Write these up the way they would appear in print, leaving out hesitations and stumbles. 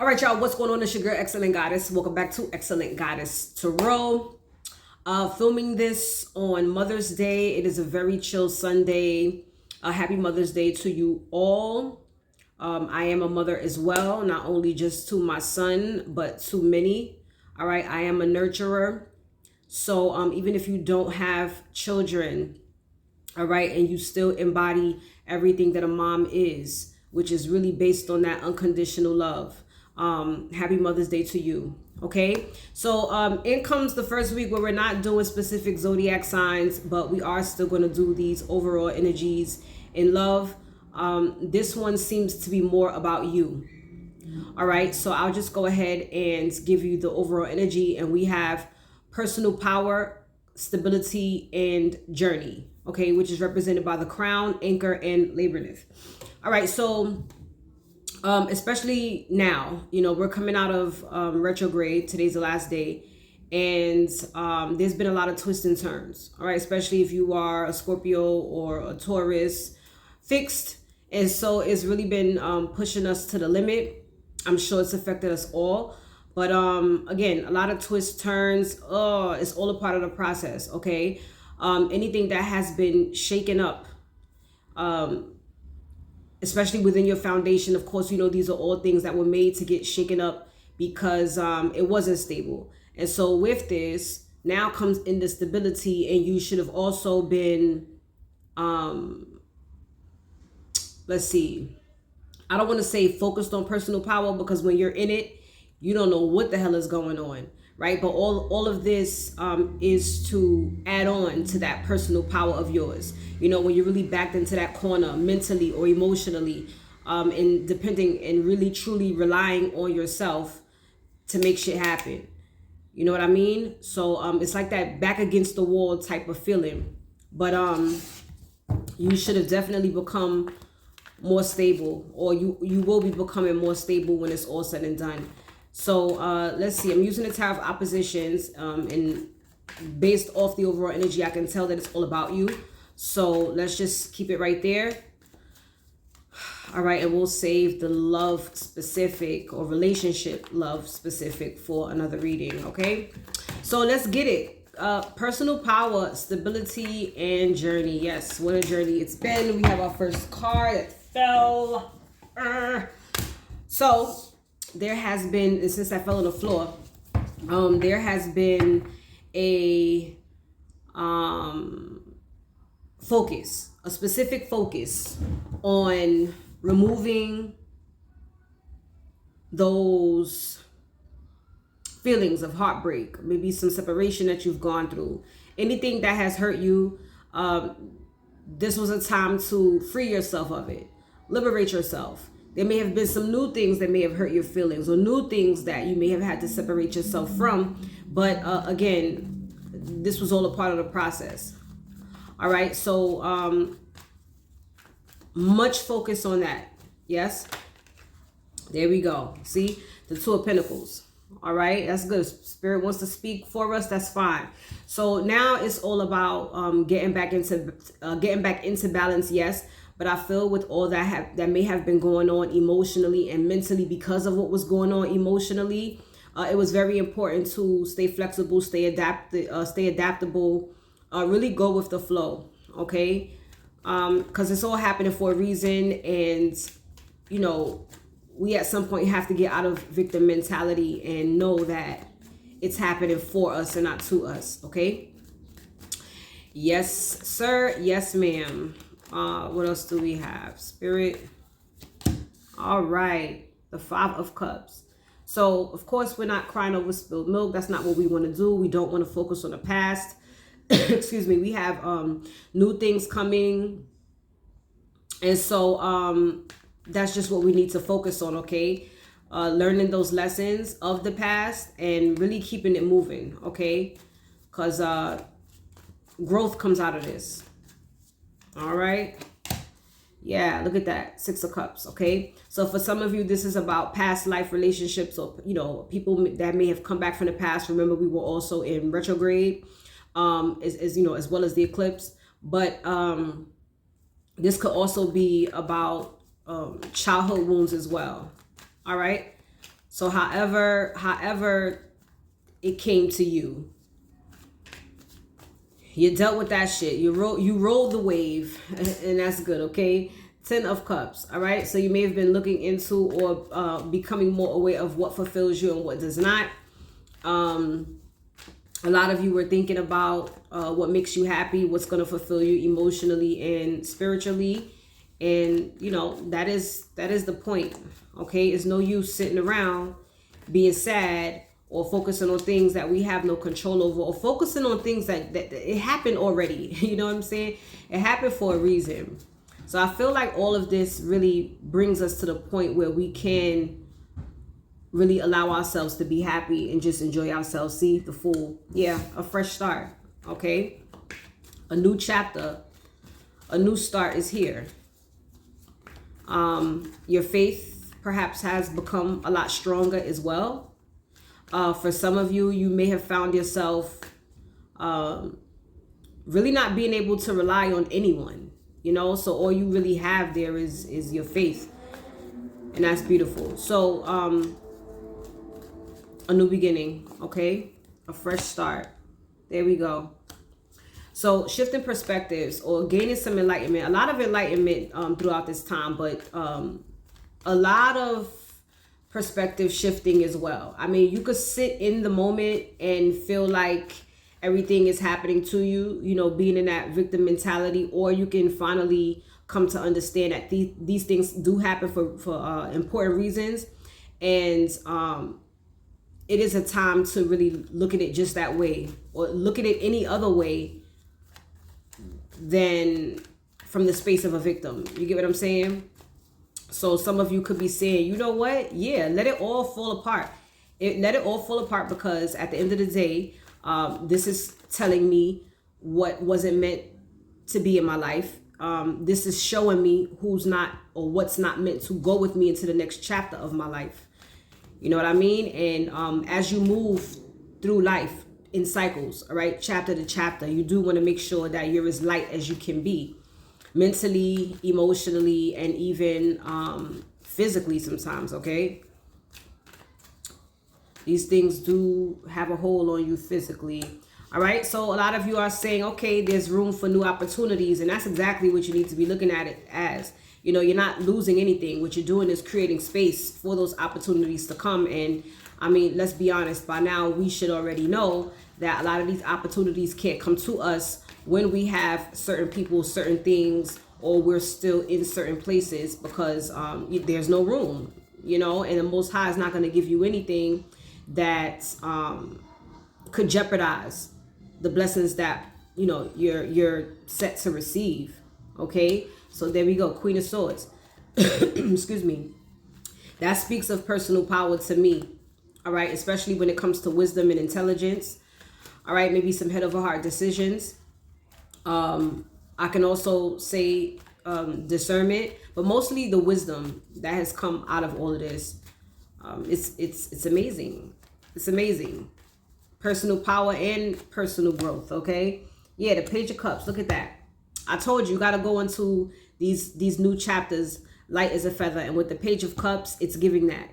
All right, y'all, what's going on? It's your girl, Excellent Goddess. Welcome back to Excellent Goddess Tarot. Filming this on Mother's Day. It is a very chill Sunday. Happy Mother's Day to you all. I am a mother as well, not only just to my son, but to many. All right, I am a nurturer. So even if you don't have children, all right, and you still embody everything that a mom is, which is really based on that unconditional love. Happy Mother's Day to you. Okay, so in comes the first week where we're not doing specific zodiac signs, but we are still going to do these overall energies in love. This one seems to be more about you. All right, so I'll just go ahead and give you the overall energy, and we have personal power, stability, and journey, okay, which is represented by the crown, anchor, and labyrinth. All right, so especially now, you know, we're coming out of retrograde. Today's the last day, and there's been a lot of twists and turns. All right, especially if you are a Scorpio or a Taurus fixed, and so it's really been pushing us to the limit. I'm sure it's affected us all, but again, a lot of twists, turns. Oh, it's all a part of the process. Okay, anything that has been shaken up, especially within your foundation. Of course, you know, these are all things that were made to get shaken up because it wasn't stable. And so with this, now comes instability, and you should have also been, let's see, I don't want to say focused on personal power, because when you're in it, you don't know what the hell is going on, right? But all of this is to add on to that personal power of yours. You know, when you're really backed into that corner mentally or emotionally, and depending and really truly relying on yourself to make shit happen. You know what I mean? So it's like that back against the wall type of feeling. But you should have definitely become more stable, or you will be becoming more stable when it's all said and done. So let's see, I'm using the Tower of Oppositions, and based off the overall energy, I can tell that it's all about you. So let's just keep it right there. All right, and we'll save the love specific or relationship love specific for another reading, okay? So let's get it. Personal power, stability, and journey. Yes, what a journey it's been. We have our first card that fell. So there has been, since I fell on the floor, there has been a focus, a specific focus on removing those feelings of heartbreak, maybe some separation that you've gone through, anything that has hurt you. This was a time to free yourself of it, liberate yourself. There may have been some new things that may have hurt your feelings, or new things that you may have had to separate yourself from. But again, this was all a part of the process. All right, so much focus on that. Yes, there we go. See, the Two of Pentacles. All right, that's good. Spirit wants to speak for us. That's fine. So now it's all about getting back into balance. Yes. But I feel with all that may have been going on emotionally and mentally, because of what was going on emotionally, it was very important to stay flexible, stay adaptable, really go with the flow, okay? Because it's all happening for a reason, and you know, we at some point have to get out of victim mentality and know that it's happening for us and not to us, okay? Yes, sir. Yes, ma'am. What else do we have? Spirit. All right. The Five of Cups. So, of course, we're not crying over spilled milk. That's not what we want to do. We don't want to focus on the past. Excuse me. We have new things coming. And so that's just what we need to focus on, okay? Learning those lessons of the past and really keeping it moving, okay? Because growth comes out of this. All right. Yeah, look at that. Six of Cups. Okay. So for some of you, this is about past life relationships, or, you know, people that may have come back from the past. Remember, we were also in retrograde, you know, as well as the eclipse. But this could also be about childhood wounds as well. All right. So however it came to you, you dealt with that shit. You rolled the wave, and that's good, okay? 10 of Cups, all right? So you may have been looking into or becoming more aware of what fulfills you and what does not. A lot of you were thinking about what makes you happy, what's going to fulfill you emotionally and spiritually. And, you know, that is the point, okay? It's no use sitting around being sad or focusing on things that we have no control over, or focusing on things that it happened already. You know what I'm saying? It happened for a reason. So I feel like all of this really brings us to the point where we can really allow ourselves to be happy and just enjoy ourselves. See, the Fool. Yeah, a fresh start, okay? A new chapter, a new start is here. Your faith perhaps has become a lot stronger as well. For some of you, you may have found yourself really not being able to rely on anyone, you know? So all you really have there is your faith. And that's beautiful. So a new beginning, okay? A fresh start. There we go. So shifting perspectives or gaining some enlightenment. A lot of enlightenment throughout this time, but a lot of perspective shifting as well. I mean, you could sit in the moment and feel like everything is happening to you, you know, being in that victim mentality, or you can finally come to understand that these things do happen for important reasons. And it is a time to really look at it just that way, or look at it any other way than from the space of a victim. You get what I'm saying? So some of you could be saying, you know what? Yeah, let it all fall apart. Let it all fall apart, because at the end of the day, this is telling me what wasn't meant to be in my life. This is showing me who's not, or what's not meant to go with me into the next chapter of my life. You know what I mean? And as you move through life in cycles, all right, chapter to chapter, you do want to make sure that you're as light as you can be. Mentally, emotionally, and even physically sometimes, okay? These things do have a hold on you physically. All right, so a lot of you are saying, okay, there's room for new opportunities, and that's exactly what you need to be looking at it as. You know, you're not losing anything. What you're doing is creating space for those opportunities to come. And I mean, let's be honest, by now we should already know that a lot of these opportunities can't come to us when we have certain people, certain things, or we're still in certain places, because there's no room, you know, and the Most High is not going to give you anything that could jeopardize the blessings that, you know, you're set to receive. Okay, so there we go. Queen of Swords. Excuse me. That speaks of personal power to me. All right, especially when it comes to wisdom and intelligence. All right, maybe some head over heart decisions. I can also say discernment, but mostly the wisdom that has come out of all of this. It's amazing. It's amazing. Personal power and personal growth. Okay. Yeah, the Page of Cups. Look at that. I told you, you got to go into these new chapters light as a feather, and with the Page of Cups, it's giving that.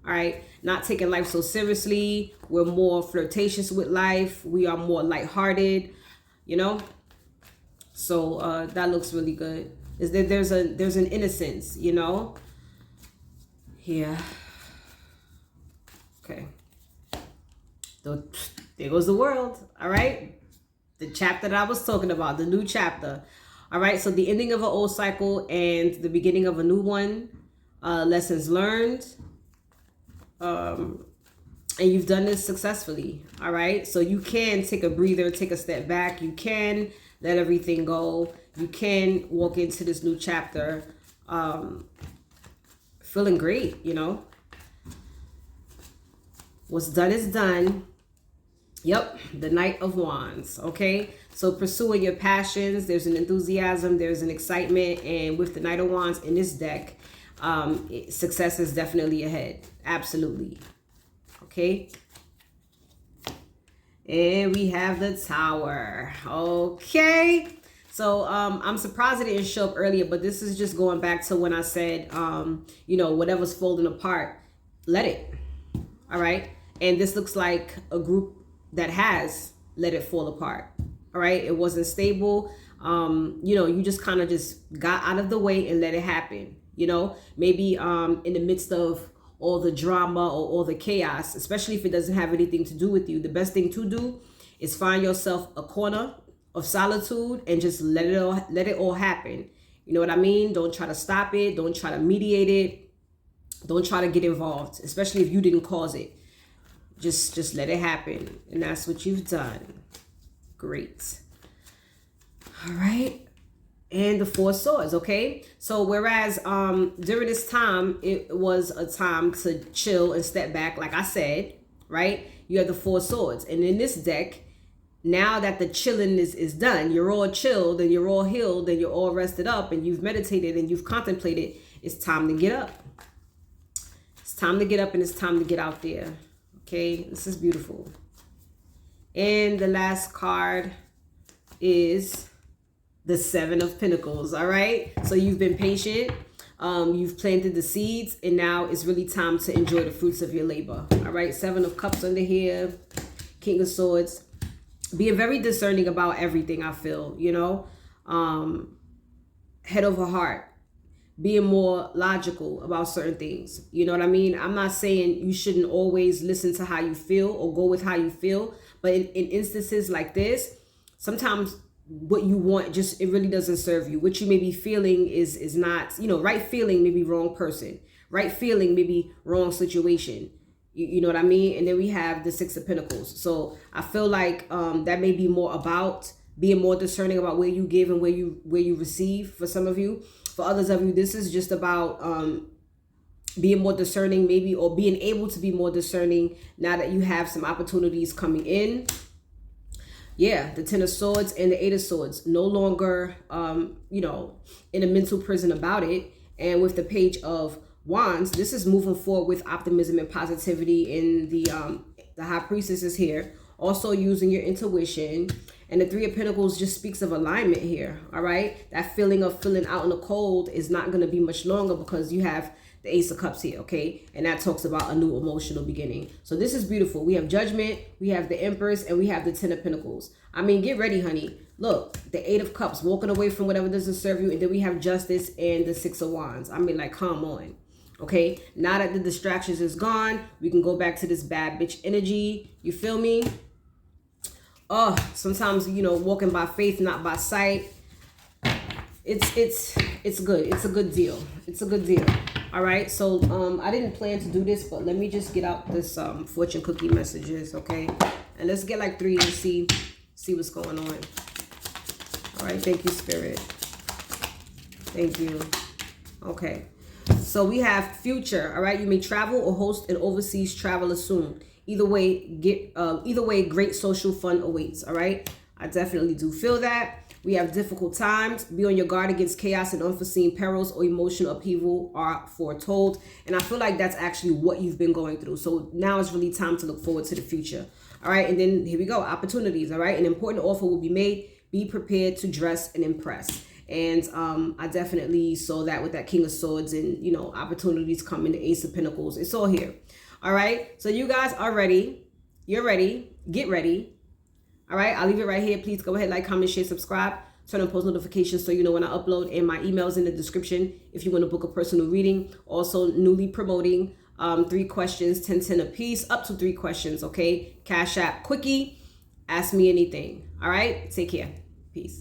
All right, not taking life so seriously. We're more flirtatious with life. We are more lighthearted, you know. So that looks really good. Is that there's an innocence, you know. Yeah. Okay. There goes the world. All right. The chapter that I was talking about, the new chapter. All right. So the ending of an old cycle and the beginning of a new one. Lessons learned. And you've done this successfully. All right. So you can take a breather, take a step back. You can let everything go. You can walk into this new chapter feeling great, you know. What's done is done. Yep, the Knight of Wands, okay? So pursuing your passions, there's an enthusiasm, there's an excitement, and with the Knight of Wands in this deck, success is definitely ahead. Absolutely. Okay? And we have the Tower. Okay. So I'm surprised it didn't show up earlier, but this is just going back to when I said, you know, whatever's folding apart, let it. All right. And this looks like a group that has let it fall apart. All right. It wasn't stable. You know, you just kind of just got out of the way and let it happen. You know, maybe in the midst of all the drama or all the chaos, especially if it doesn't have anything to do with you, the best thing to do is find yourself a corner of solitude and just let it all happen. You know what I mean? Don't try to stop it. Don't try to mediate it. Don't try to get involved, especially if you didn't cause it. Just let it happen. And that's what you've done. Great. All right. And the Four Swords, okay? So whereas during this time, it was a time to chill and step back, like I said, right? You have the Four Swords. And in this deck, now that the chilling is done, you're all chilled and you're all healed and you're all rested up and you've meditated and you've contemplated, it's time to get up. It's time to get up and it's time to get out there. Okay, this is beautiful. And the last card is the Seven of Pentacles. All right, so you've been patient, you've planted the seeds, and now it's really time to enjoy the fruits of your labor. All right, Seven of Cups under here, King of Swords. Being very discerning about everything, I feel, you know, head over heart, being more logical about certain things. You know what I mean? I'm not saying you shouldn't always listen to how you feel or go with how you feel, but in instances like this, sometimes what you want just, it really doesn't serve you. What you may be feeling is not, you know, right feeling may be wrong person, right feeling may be wrong situation. You know what I mean? And then we have the Six of Pentacles. So I feel like that may be more about being more discerning about where you give and where you receive for some of you. For others of you, this is just about being more discerning maybe, or being able to be more discerning now that you have some opportunities coming in. Yeah, the Ten of Swords and the Eight of Swords. No longer, you know, in a mental prison about it. And with the Page of Wands, this is moving forward with optimism and positivity. And the High Priestess is here, also using your intuition. And the Three of Pentacles just speaks of alignment here. All right, that feeling of feeling out in the cold is not going to be much longer because you have the Ace of Cups here. Okay, and that talks about a new emotional beginning. So this is beautiful. We have Judgment, we have the Empress, and we have the Ten of Pentacles. I mean, get ready, honey. Look, the Eight of Cups, walking away from whatever doesn't serve you, and then we have Justice and the Six of Wands. I mean, like, come on. Okay, now that the distractions is gone, we can go back to this bad bitch energy. You feel me? Oh, sometimes, you know, walking by faith, not by sight. It's good. It's a good deal. It's a good deal. All right. So I didn't plan to do this, but let me just get out this fortune cookie messages, okay? And let's get like 3 and see what's going on. All right. Thank you, Spirit. Thank you. Okay. So we have future. All right. You may travel or host an overseas travel soon. Either way, great social fun awaits. All right. I definitely do feel that. We have difficult times. Be on your guard against chaos and unforeseen perils or emotional upheaval are foretold. And I feel like that's actually what you've been going through. So now it's really time to look forward to the future. All right. And then here we go. Opportunities. All right. An important offer will be made. Be prepared to dress and impress. And I definitely saw that with that King of Swords and, you know, opportunities coming, the Ace of Pentacles. It's all here. All right. So you guys are ready. You're ready. Get ready. All right. I'll leave it right here. Please go ahead, like, comment, share, subscribe, turn on post notifications so you know when I upload, and my email's in the description if you want to book a personal reading. Also newly promoting 3 questions, 10 a piece, up to 3 questions. Okay. Cashapp, QUICKIE, ask me anything. All right. Take care. Peace.